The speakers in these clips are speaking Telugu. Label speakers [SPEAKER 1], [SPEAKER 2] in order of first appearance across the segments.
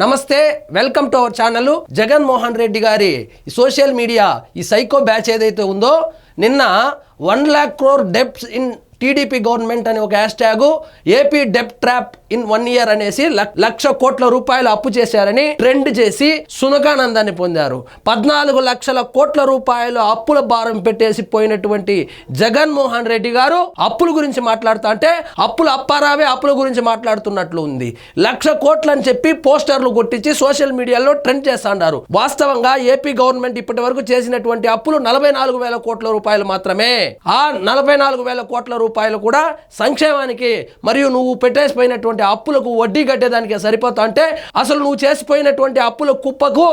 [SPEAKER 1] నమస్తే, welcome to our channel. Jaganmohan Reddy గారి సోషల్ మీడియా ఈ సైకో బ్యాచ్ ఏదైతే ఉందో, నిన్న 1 lakh crore debts in TDP government అని ఒక హ్యాష్ ట్యాగ్, ఏపీ డెప్ట్ ట్రాప్ ఇన్ 1 year అనేసి 1,00,000 కోట్ల రూపాయలు అప్పు చేశారని ట్రెండ్ చేసి సునకానందాన్ని పొందారు. 14 లక్షల కోట్ల రూపాయలు అప్పుల భారం పెట్టేసి పోయినటువంటి జగన్మోహన్ రెడ్డి గారు అప్పుల గురించి మాట్లాడుతా అంటే అప్పారావే అప్పుల గురించి మాట్లాడుతున్నట్లు ఉంది. 1,00,000 కోట్లు అని చెప్పి పోస్టర్లు కొట్టించి సోషల్ మీడియాలో ట్రెండ్ చేస్తున్నారు. వాస్తవంగా ఏపీ గవర్నమెంట్ ఇప్పటి వరకు చేసినటువంటి అప్పులు 44,000 కోట్ల రూపాయలు మాత్రమే. ఆ 44,000 కోట్ల రూపాయలు కూడా సంక్షేమానికి మరియు నువ్వు పెట్టేసిపోయినటువంటి అప్పులకు వడ్డీ కట్టేదానికి సరిపోతా అంటే, అసలు నువ్వు చేసిపోయినటువంటి అప్పుల కుప్పకు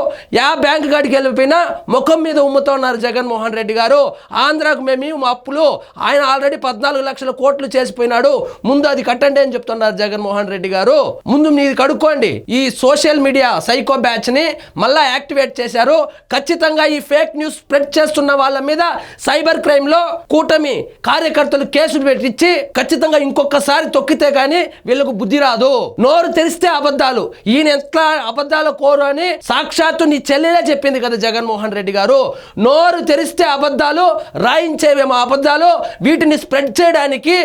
[SPEAKER 1] బ్యాంక్ కాడికి వెళ్ళిపోయినా ముఖం మీద ఉమ్ముతా ఉన్నారు జగన్మోహన్ రెడ్డి గారు. ఆంధ్రాకు మేము అప్పులు, ఆయన ఆల్రెడీ 14 లక్షల కోట్లు చేసిపోయినాడు, ముందు అది కట్టండి అని చెప్తున్నారు జగన్మోహన్ రెడ్డి గారు. ముందు మీది కడుక్కోండి. ఈ సోషల్ మీడియా సైకో బ్యాచ్ ని మళ్ళా యాక్టివేట్ చేశారు. ఖచ్చితంగా ఈ ఫేక్ న్యూస్ స్ప్రెడ్ చేస్తున్న వాళ్ళ మీద సైబర్ క్రైమ్ లో కూటమి కార్యకర్తలు కేసులు పెట్టించి ఖచ్చితంగా ఇంకొకసారి తొక్కితే గానీ వీళ్ళకు బుద్ధి రాదు. నోరు తెరిస్తే అబద్ధాలు, ఈయన ఎట్లా అబద్ధాల కోరు అని సాక్షాత్తు నీ చెల్లెలే చెప్పింది కదా జగన్మోహన్ రెడ్డి గారు. నోరు తెరిస్తే అబద్ధాలు, రాయించేవేమో అబద్ధాలు. వీటిని స్ప్రెడ్ చేయడానికి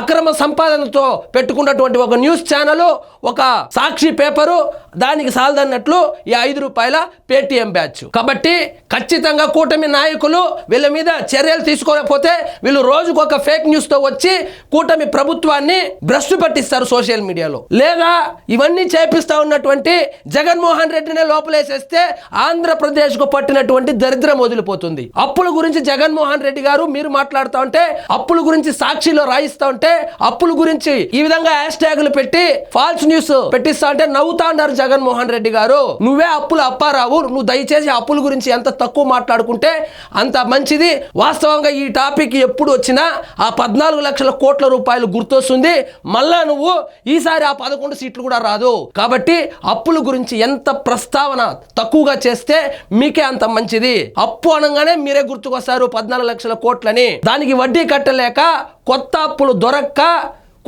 [SPEAKER 1] అక్రమ సంపాదనతో పెట్టుకున్నటువంటి ఒక న్యూస్ ఛానల్, ఒక సాక్షి పేపరు, దానికి సాలదన్నట్లు ఈ 5 రూపాయల పేటిఎం బ్యాచ్. కాబట్టి ఖచ్చితంగా కూటమి నాయకులు వీళ్ళ మీద చర్యలు తీసుకోకపోతే వీళ్ళు రోజుకు ఒక ఫేక్ న్యూస్ తో వచ్చి కూటమి ప్రభుత్వాన్ని భ్రష్టు పట్టిస్తారు సోషల్ మీడియాలో. లేదా ఇవన్నీ చేపిస్తా ఉన్నటువంటి జగన్మోహన్ రెడ్డినే లోపలేసేస్తే ఆంధ్రప్రదేశ్ కు పట్టినటువంటి దరిద్రం వదిలిపోతుంది. అప్పుల గురించి జగన్మోహన్ రెడ్డి గారు మీరు మాట్లాడుతూ ఉంటే, అప్పుల గురించి సాక్షిలో రాయిస్తా ఉంటే, అప్పుల గురించి ఈ విధంగా హ్యాష్ ట్యాగులు పెట్టి ఫాల్స్ న్యూస్ పెట్టిస్తా ఉంటే నవ్వుతా ఉన్నారు జగన్మోహన్ రెడ్డి గారు. నువ్వే అప్పారావు, నువ్వు దయచేసి అప్పుల గురించి ఎంత తక్కువ మాట్లాడుకుంటే అంత మంచిది. వాస్తవంగా ఈ టాపిక్ ఎప్పుడు వచ్చినా ఆ 14 లక్షల కోట్ల రూపాయలు గుర్తొస్తుంది. మళ్ళా నువ్వు ఈసారి ఆ 11 సీట్లు కూడా రాదు. కాబట్టి అప్పుల గురించి ఎంత ప్రస్తావన తక్కువగా చేస్తే మీకే అంత మంచిది. అప్పు అనగానే మీరే గుర్తుకొస్తారు 14 లక్షల కోట్లని. దానికి వడ్డీ కట్టలేక కొత్త అప్పులు దొరక్క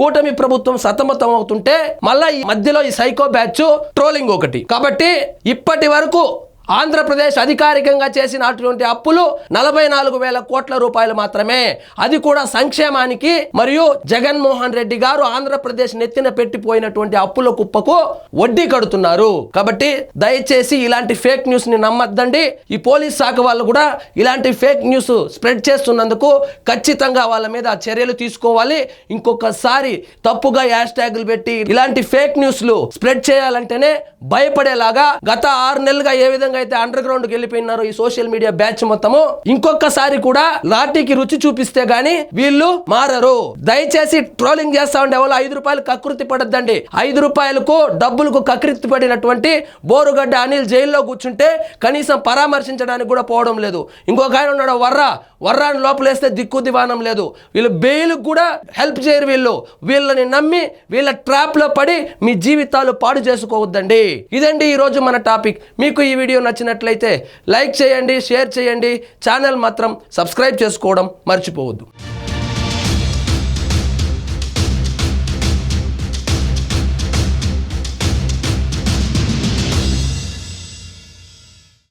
[SPEAKER 1] కూటమి ప్రభుత్వం సతమతం అవుతుంటే మళ్ళా ఈ మధ్యలో ఈ సైకో బ్యాచ్ ట్రోలింగ్ ఒకటి. కాబట్టి ఇప్పటి వరకు ఆంధ్రప్రదేశ్ అధికారికంగా చేసినటువంటి అప్పులు 44,000 కోట్ల రూపాయలు మాత్రమే. అది కూడా సంక్షేమానికి మరియు జగన్మోహన్ రెడ్డి గారు ఆంధ్రప్రదేశ్ నెత్తిన పెట్టిపోయినటువంటి అప్పుల కుప్పకు వడ్డీ కడుతున్నారు. కాబట్టి దయచేసి ఇలాంటి ఫేక్ న్యూస్ ని నమ్మద్దండి. ఈ పోలీస్ శాఖ వాళ్ళు కూడా ఇలాంటి ఫేక్ న్యూస్ స్ప్రెడ్ చేస్తున్నందుకు ఖచ్చితంగా వాళ్ళ మీద చర్యలు తీసుకోవాలి. ఇంకొకసారి తప్పుగా హ్యాష్ ట్యాగులు పెట్టి ఇలాంటి ఫేక్ న్యూస్లు స్ప్రెడ్ చేయాలంటేనే భయపడేలాగా గత 6 నెలలుగా ఏ విధంగా అయితే అండర్ గ్రౌండ్ కి వెళ్ళిపోయినారు ఈ సోషల్ మీడియా బ్యాచ్ మొత్తము, ఇంకొకసారి కూడా లాఠీకి రుచి చూపిస్తే గానీ వీళ్ళు మారరు. దయచేసి ట్రోలింగ్ చేస్తా ఉండే వాళ్ళు 5 రూపాయలు కకృతి పడద్దండి. 5 రూపాయలకు డబ్బులకు కకృతి పడినటువంటి బోరుగడ్డ అనిల్ జైల్లో కూర్చుంటే కనీసం పరామర్శించడానికి కూడా పోవడం లేదు. ఇంకొక ఆయన ఉన్నాడు వర్రాన్ని లోపలేస్తే దిక్కు దివానం లేదు. వీళ్ళు బెయిల్కి కూడా హెల్ప్ చేయరు. వీళ్ళని నమ్మి వీళ్ళ ట్రాప్ లో పడి మీ జీవితాలు పాడు చేసుకోవద్దండి. ఇదండి ఈ రోజు మన టాపిక్. మీకు ఈ వీడియో నచ్చినట్లయితే లైక్ చేయండి, షేర్ చేయండి. ఛానల్ మాత్రం సబ్స్క్రైబ్ చేసుకోవడం మర్చిపోవద్దు.